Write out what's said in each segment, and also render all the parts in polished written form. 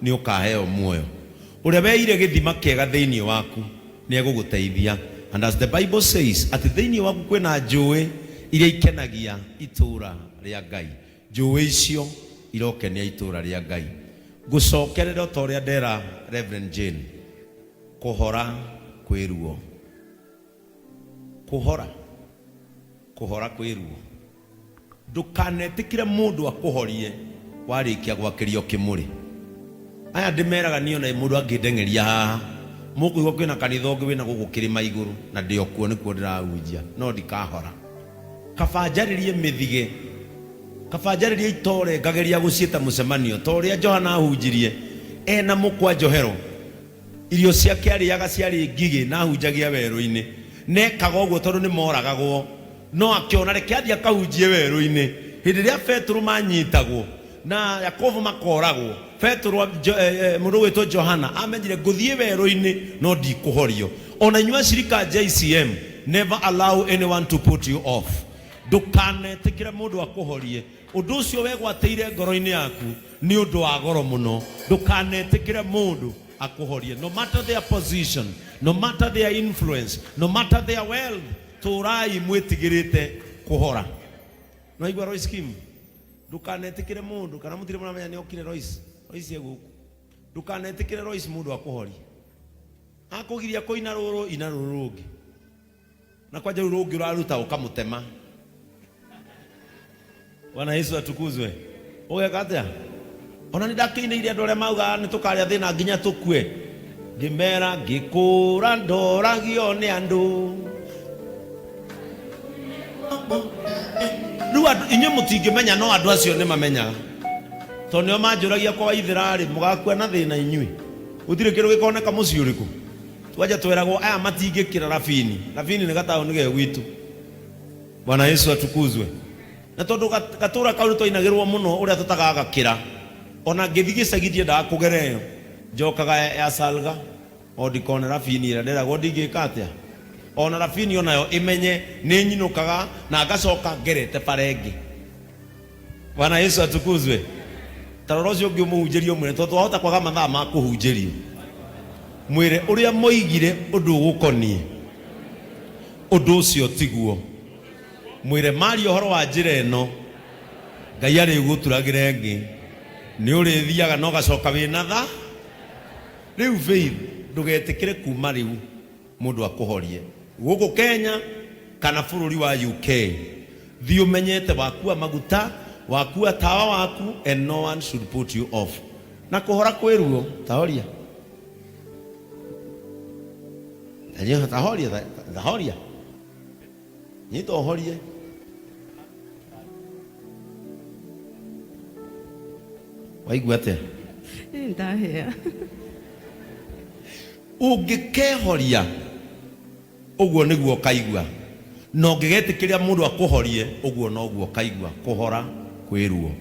ni ukaheo muoyo uria weire githima kiega thiini waku ni eguguteithia. And as the Bible says, at thiini waku kwina njui iria ikenagia itura ria Ngai, njui icio irokenia itura ria Ngai. Ngucokerera toria ndera Reverend Jane, kuhora kwiruo, kuhora kwiruo. Ndukanetikire mundu akuhorie warikia gwakirio kimuri. Aya ndimeraga niona mundu angidengeria haha mukuigwa kwina kanitha ungi wina gugukirima iguru na ndio kuo nikuo ndirahunjia no ndikahora. Kabanjaririe mithige, kabanjaririe itore ngageria guciita mucemanio toria Johana ahunjirie ena mukwa njohero irio ciake ariaga ciari ngigi na ahunjagia weru-ini nekaga uguo tondu ni moragagwo no akiona reke athia kahunjie weru-ini. Hindi ria Petro manyitagwo na Yakobo makoragwo, Petro mundu wetwo Johana amenyire nguthie weru-ini no ndikuhorio. Ona inyua shirika JCM, never allow anyone to put you off. Ndukanetikire mundu akuhorie undu ucio wegwateire ngoro-ini yaku ni undu wa goro muno. Ndukanetikire mundu akuhorie, no matter their position, no matter their influence, no matter their wealth. Turai mwetigirite kuhora. No igwa Royce Kim, ndukanetikire mundu kana mutire muramenya ni okire Royce eguku. Ndukanetikire Royce mundu akuhorie akugiria ko ina ruru rungi na kwaje rungi uraruta ukamutema. Bwana Yesu atukuzwe. Ugeka atia? Ona ni dakine iria ndore mauga ni tukaria thina nginya tukue. Ngimera ngikura ndoragio ni andu. Ruwa inye mutingimenya no andu acio ni mamenyaga. To nio manjuragia kwa ithirari mugakua na thina inyui. Utire kiru gikoneka muci uriku. Twaja tweragwo aya matingikira Rafini. Rafini ni gataũ ni ge gwitu. Bwana Yesu atukuzwe. Na tondu gatura kau twainagirwo muno uria tutagaga kira. Ona ngithigicagithie ndakugereyo njokaga ya Salga odikone Rafini ira nderagwo ndingika atia. Ona Rafini onayo imenye ni nyinukaga na ngacoka ngerete parengi. Bwana Yesu atukuzwe. Tarorocio ngimuhunjirio mwire tondu wahota kwaga mathaa ma kuhunjirio mwire uria moigire undu gukonie undu ucio tiguo. Mwire mari ohoro wa njira eno Ngai ari guturagire ngi ni urithiaga no gacoka wina tha. Riu faith ndugetikire kuma riu mundu akuhorie guku Kenya kana bururi wa UK. Thi umenyete wakua maguta wakua tawa waku and no one should put you off. Na kuhora kwiruo tahoria aje tahoria ni to horie waigua atia ndahia ungikehoria uguo niguo kaigua no ngigetikiria mundu akuhorie uguo no guo kaigua. Kuhora kwiruo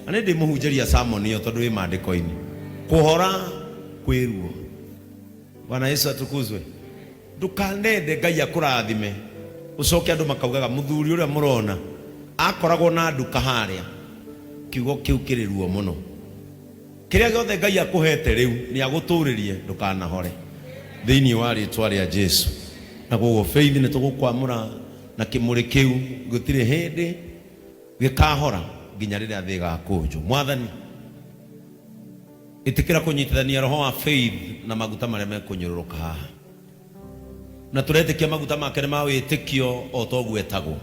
ane ndi muhunjaria sermon iyo tondu wi mandiko-ini. Kuhora kwiruo. Bwana Yesu atukuzwe. Ndukanende Ngai akurathime ucoke andu makaugaga muthuri uria murona akoragwo na nduka haria kiugo kiu kiriruo muno. Kiria giothe Ngai akuhete riu ni aguturirie ndukanahore thiini wa ritwa ria Jesu. Na guo faith ni tugukwamura na kimuri kiu gutire hindi gikahora nginya riria thi gakunju. Mwathani itikira kunyitithania roho wa faith na maguta maria mekunyururuka haha na turetikia maguta make ni ma witikio o toguo etagwo.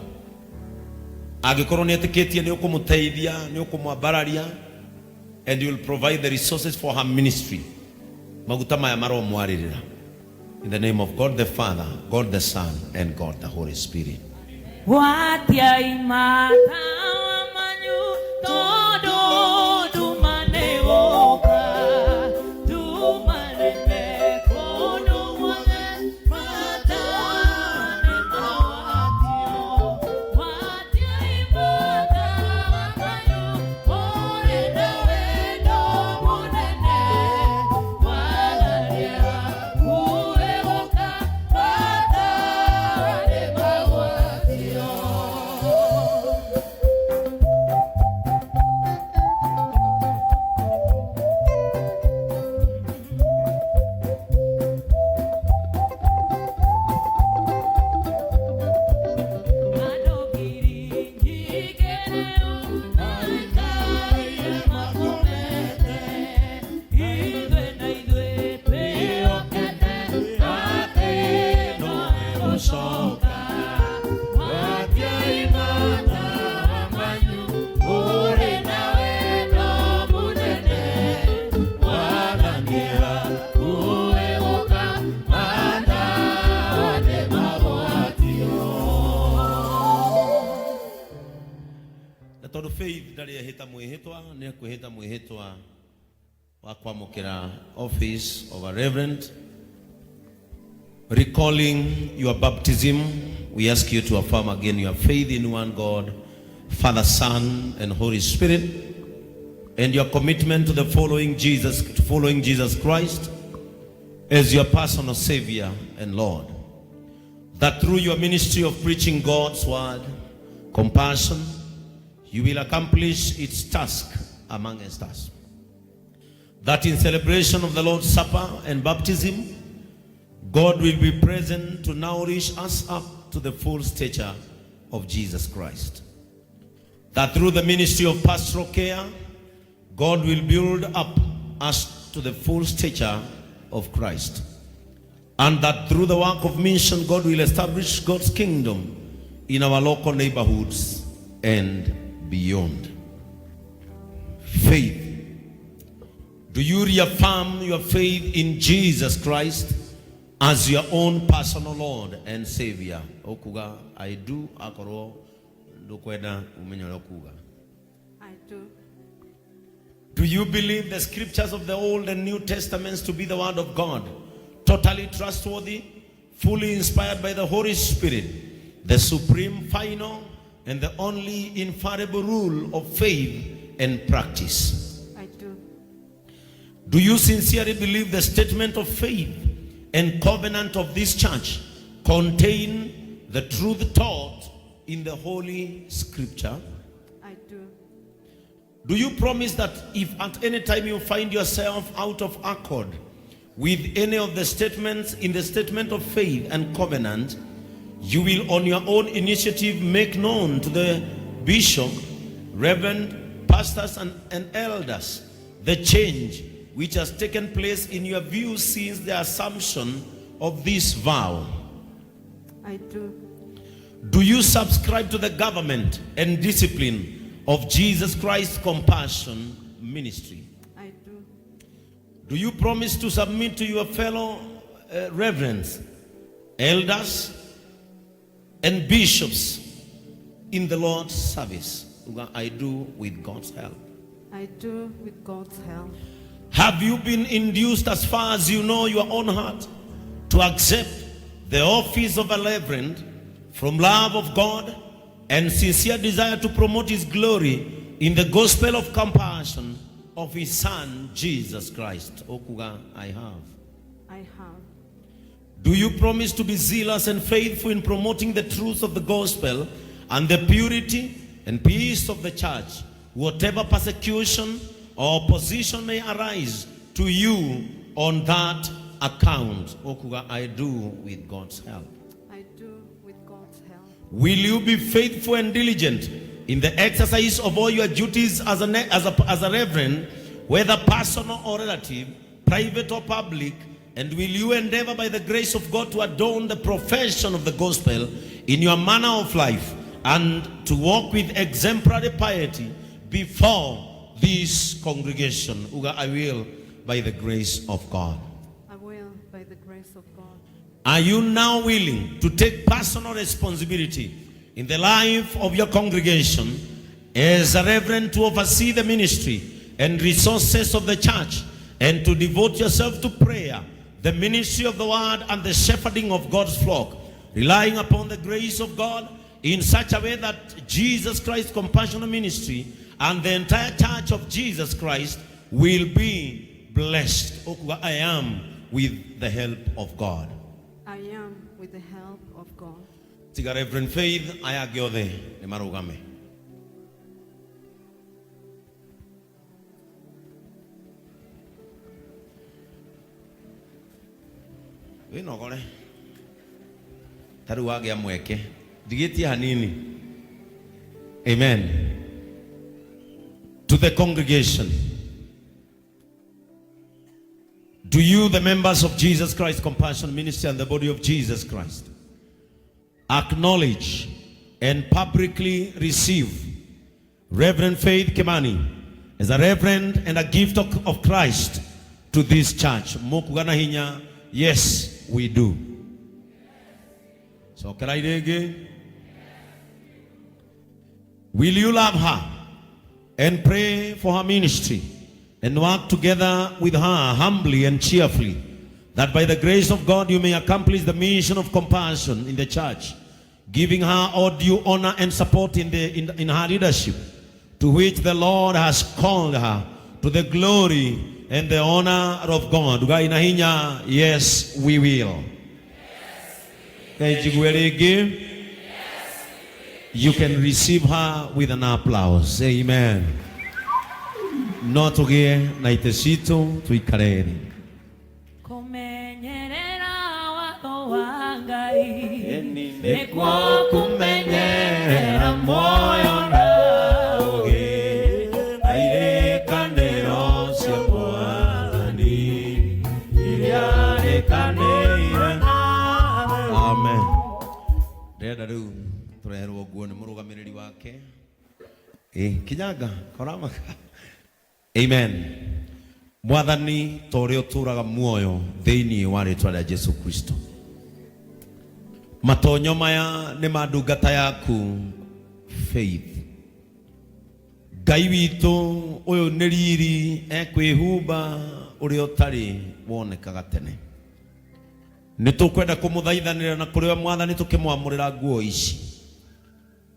Angikorwo ni etikitie ni ukumuteithia ni ukumwambararia and you will provide the resources for her ministry. Maguta maya maromwaririra in the name of God the Father, God the Son and God the Holy Spirit. Watia imata manyu todo dumane woka dumane kono wale mata ne mawatio. Watia imata manyu ore nawe do munene walalia uwe woka mata ne mawatio. ndari ehita mwihitwa ne kuhita mwihitwa wa kwamukira office of a reverend. Recalling your baptism, we ask you to affirm again your faith in one God, Father, Son, and Holy Spirit, and your commitment to following Jesus Christ as your personal Savior and Lord. That through your ministry of preaching God's word, compassion, you will accomplish its task amongst us. That in celebration of the Lord's Supper and baptism, God will be present to nourish us up to the full stature of Jesus Christ. That through the ministry of pastoral care, God will build up us to the full stature of Christ. And that through the work of mission, God will establish God's kingdom in our local neighborhoods and beyond. Faith. Do you reaffirm your faith in Jesus Christ as your own personal Lord and Savior? Okuga, I do. Akoro, dokweda umenyo okuga. I do. Do you believe the scriptures of the Old and New Testaments to be the word of God, totally trustworthy, fully inspired by the Holy Spirit, the supreme, final, and the only infallible rule of faith and practice? I do. Do you sincerely believe the statement of faith and covenant of this church contain the truth taught in the Holy Scripture? I do. Do you promise that if at any time you find yourself out of accord with any of the statements in the statement of faith and covenant, you will on your own initiative make known to the bishop, reverend, pastors, and elders the change which has taken place in your views since the assumption of this vow? I do. Do you subscribe to the government and discipline of Jesus Christ Compassion Ministry? I do. Do you promise to submit to your fellow reverends, elders, and bishops in the Lord's service? I do, with God's help. I do, with God's help. Have you been induced, as far as you know your own heart, to accept the office of a reverend from love of God and sincere desire to promote His glory in the gospel of compassion of His Son, Jesus Christ? Okuga, I have. I have. Do you promise to be zealous and faithful in promoting the truth of the gospel and the purity and peace of the church, whatever persecution or opposition may arise to you on that account? Okuga, I do, with God's help. I do, with God's help. Will you be faithful and diligent in the exercise of all your duties as a reverend, whether personal or relative, private or public? And will you endeavor by the grace of God to adorn the profession of the gospel in your manner of life and to walk with exemplary piety before this congregation? Uga, I will, by the grace of God. I will, by the grace of God. Are you now willing to take personal responsibility in the life of your congregation as a reverend to oversee the ministry and resources of the church and to devote yourself to prayer, the ministry of the word, and the shepherding of God's flock, relying upon the grace of God in such a way that Jesus Christ Compassionate Ministry and the entire church of Jesus Christ will be blessed? I am, with the help of God. I am, with the help of God. Tiga Reverend Faith ayagiothe ni marugame. We nogore taru wage amweke digiti hanini. Amen. To the congregation, do you, the members of Jesus Christ Compassion Ministry and the body of Jesus Christ, acknowledge and publicly receive Reverend Faith Kimani as a reverend and a gift of Christ to this church? Mukugana hinya, yes, we do. So can I again? Will you love her and pray for her ministry and work together with her humbly and cheerfully, that by the grace of God you may accomplish the mission of compassion in the church, giving her all due honor and support in her leadership, to which the Lord has called her, to the glory and the honor of God. Yes, we will. Yes, you can receive her with an applause. Amen. Not again, naitesito tuikareni. Kumenyerera wako wangai, Nekwa kumenyerera moyo naoge, aire kandero siapoani, iliare kandeira. Amen. Reda ru turero guone murugamiriri wake. Kinyaga koramaka. Amen. Mwathani tore uturaga muoyo thiini wa ritwa rĩa Jesu Kristo. Matonyo maya nĩ mandungata yaku Faith. Ngai witũ ũyũ nĩ riri ekwĩhumba ũrĩa ũtarĩ wonekaga tene. Nĩ tũkwenda kũmũthaithanĩra na kũrĩ we Mwathani tũkĩmwamũrĩra nguo ici,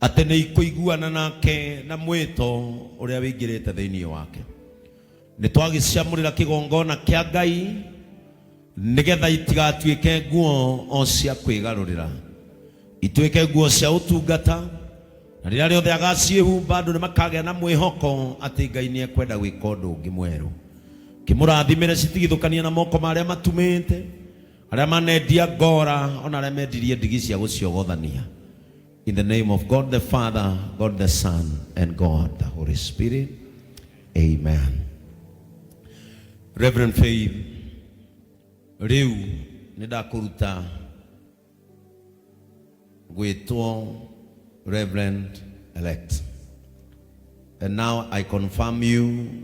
atĩ nĩ ikũiguana nake na mwĩto ũrĩa wĩingĩrĩte thĩinĩ wake. Nĩ twagĩciamũrĩra kĩgongona kĩa Ngai nĩgetha itigatuĩke nguo o cia kwĩgarũrĩra, ituĩke nguo cia ũtungata, na rĩrĩa rĩothe agaciĩhumba andũ nĩ makagĩa na mwĩhoko atĩ Ngai nĩ ekwenda gwĩka ũndũ ũngĩ mwerũ. Kĩmũrathimĩre citigithũkanie na moko marĩa matumĩte, arĩa manendia ngora, ona arĩa mendirie ndigi cia gũciogothania. In the name of God the Father, God the Son, and God the Holy Spirit. Amen. Reverend Faith, riu nidakuruta gwĩtwo Reverend elect, and now I confirm you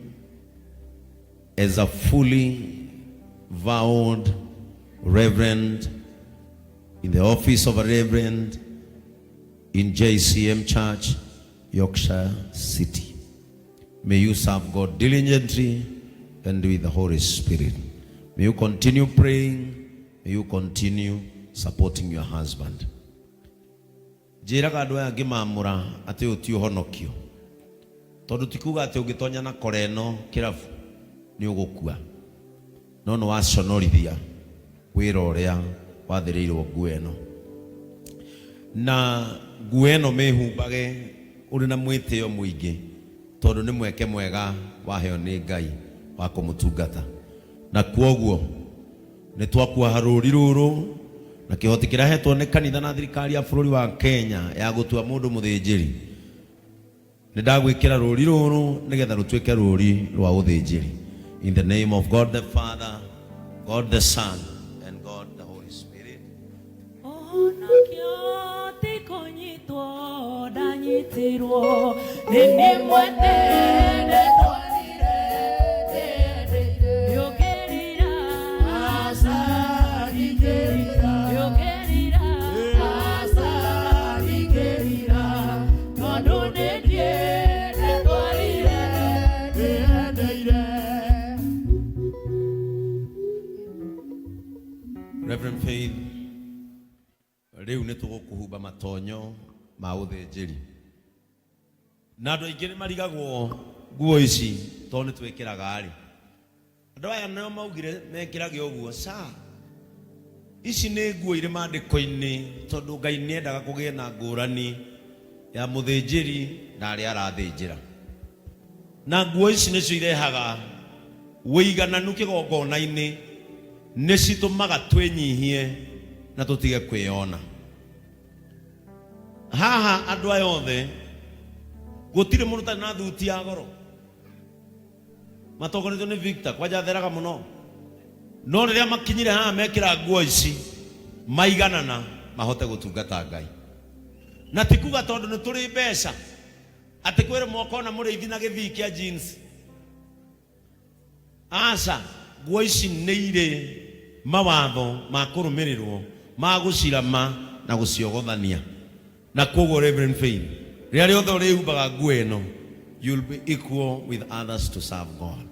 as a fully vowed Reverend in the office of a Reverend in JCM Church, Yorkshire City. May you serve God diligently and with the Holy Spirit. May you continue praying. May you continue supporting your husband. Jiraga andũ aya ngĩmamũra atĩ ũti ũhonokio, tondũ tikuga atĩ ũngĩtonya na koreno kĩrabu nĩ ũgũkua, no nĩ waconorithia wĩra ũrĩa wathĩrĩirwo nguo ĩno. Na nguo ĩno mĩhumbage ũrĩ na mwĩtĩo mũingĩ, tondũ nĩ mweke mwega waheo nĩ Ngai wa kũmũtungata. Na kwoguo nĩ twakuoha rũri rũrũ na kĩhoti kĩrĩa hetwo nĩ kanitha na thirikari ya bũrũri wa Kenya ya gũtua mũndũ mũthĩnjĩri. Nĩ ndagwĩkĩra rũri rũrũ nĩgetha rũtuĩke rũri rwa ũthĩnjĩri. In the name of God the Father, God the Son, and God the Holy Spirit. Reverend Faith, rĩu nĩ tũgũkũhumba matonyo ma ũthĩnjĩri. Na andũ aingĩ nĩ marigagwo nguo ici tondũ nĩ twĩkĩraga rĩ. Andũ aya nĩo maugire mekĩrage ũguo. Ici nĩ nguo irĩ maandĩko-inĩ, tondũ Ngai nĩ endaga kũgĩe na ngũrani ya mũthĩnjĩri na arĩa arathĩnjĩra. Na nguo ici nĩcio irehaga wĩigananu kĩgongona-inĩ, nĩ citũmaga twĩnyihie na tũtige kwĩona. Haha andũ aya othe gũtirĩ mũndũ ũtarĩ na thuti ya goro. Matongoretio nĩ Victor kwanja theraga mũno, no rĩrĩa makinyire haha mekĩra nguo ici maiganana mahote gũtungata Ngai. Na tikuga tondũ nĩ tũrĩ mbeca atĩ kwĩrĩ mwakona mũrĩithi na gĩthii kĩa jeans. Aca, nguo ici nĩ irĩ mawatho ma kũrũmĩrĩrwo ma gũcirama na gũciogothania. Na kwoguo Reverend Faith, rĩrĩa rĩothe ũrĩhumbaga nguo ĩno you'll be equal with others to serve God.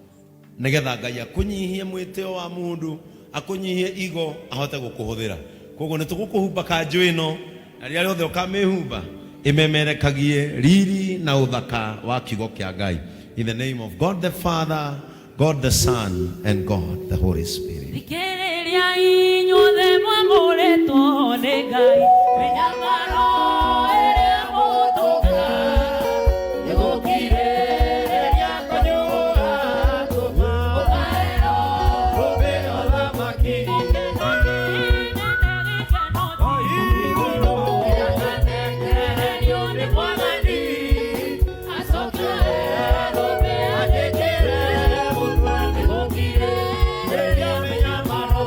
Negetha Ngai akunyihie mwiteo wa mundu, akunyihie igo, ahote gukuhuthira. Koguo nitugukuhumba kanju ino, na ria riothe ukamihumba imemerekagie riri na uthaka wa kiugo kia Ngai. In the name of God the Father, God the Son, and God the Holy Spirit. Rikereria inyuothe mwamuretwo ni Ngai, minyamaro ĩrĩa mũtũũga, nĩgũkirĩrĩria kũnyuga ngũma, ũkaĩro rũbĩro thamaki, gĩkeno igũrũ, gĩakanengererio nĩ Mwathani, acoke arũme andĩkĩre mũtwe, nĩgũkirĩrĩria mĩnyamaro.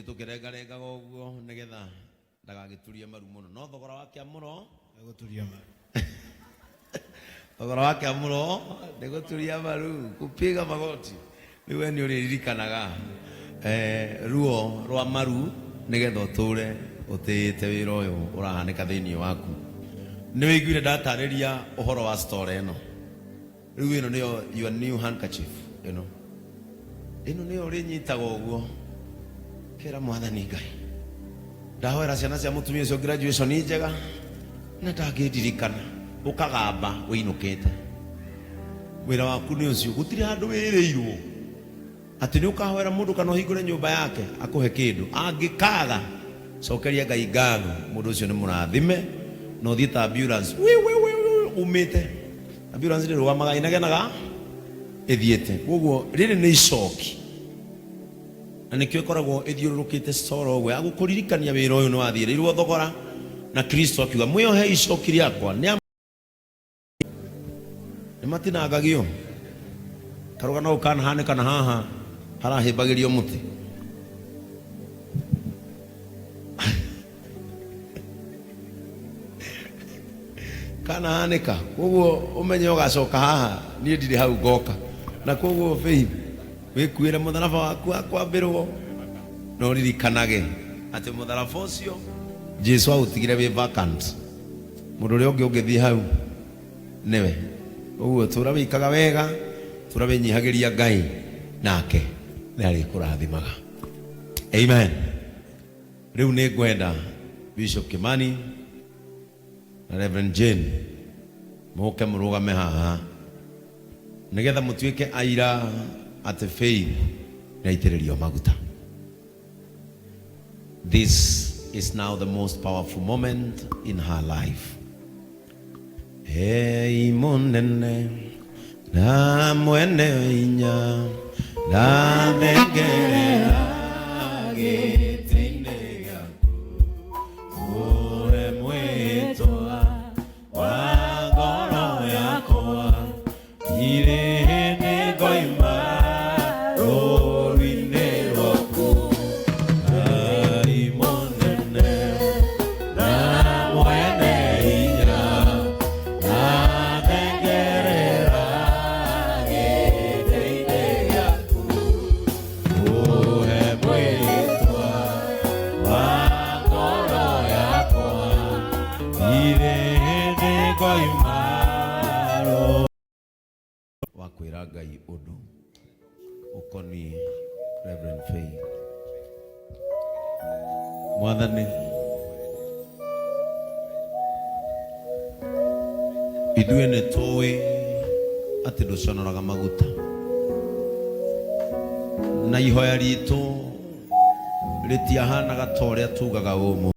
Tukirengarenga goguo nigetha ndagagiturie maru muno no thogora wake amuno eguturia maru thogora wake amuno niguturia maru kupiga magoti niwe ni uririkanaga ruo rwa maru nigetha uture utite wira uyu urahanika thiini waku ni wiguire ndatariria uhoro wa story eno riu ino niyo your new handkerchief ino niyo rinyitaga uguo kera Mwathani Ngai ndahwera ciana cia mutumia ucio graduation njega na ndagiririkana ukagamba winukite wira waku ni ucio gutiri handu wireirwo ati ni ukahwera mundu kana uhingure nyumba yake akuhe kindu angikaga cokeria Ngai ngatho mundu ucio ni murathime no thieta ambulance umite ambulance ni rugamaga inagenaga ithiete koguo riri ni icoki na nikio koragwo ithiururukite soro we agukuririkania wira uyu ni wathirirwo thogora na Kristo akiuga mwiyohe icoki riakwa ni matinangagio karuga no kana hanika na haha harahimbagirio muti kana hanika koguo umenye ugacoka haha ni ndiri hau ngoka na koguo faith wikuire mutharaba waku akwambirwo no ririkanage ati mutharaba ucio Jesu autigire wi vacant mundu uri ungithi hau niwe uguo turawikaga wega turawinyihagiria Ngai nake nari kurathimaga. Amen. Riu ni ngwenda Bishop Kimani na Reverend Jane muke murugame haha nigetha mutuike aira ati faith naitiririo maguta. This is now the most powerful moment in her life. Hey monene na mwene inya na dengerera gitine yaku ure mwetoa wa ngoro yakwa irene goima rorine roku ai monene na mwene inya na dengerera gitine yaku uhe mwetoa wa ngoro yakwa irene goima wakwira Ngai undu ukoni Reverend Faith. Mwathani ithuĩ nĩ tũĩ atĩ ndũconoraga maguta na ihoya ritũ rĩtiahanaga ta ũrĩa tugaga ũmũ.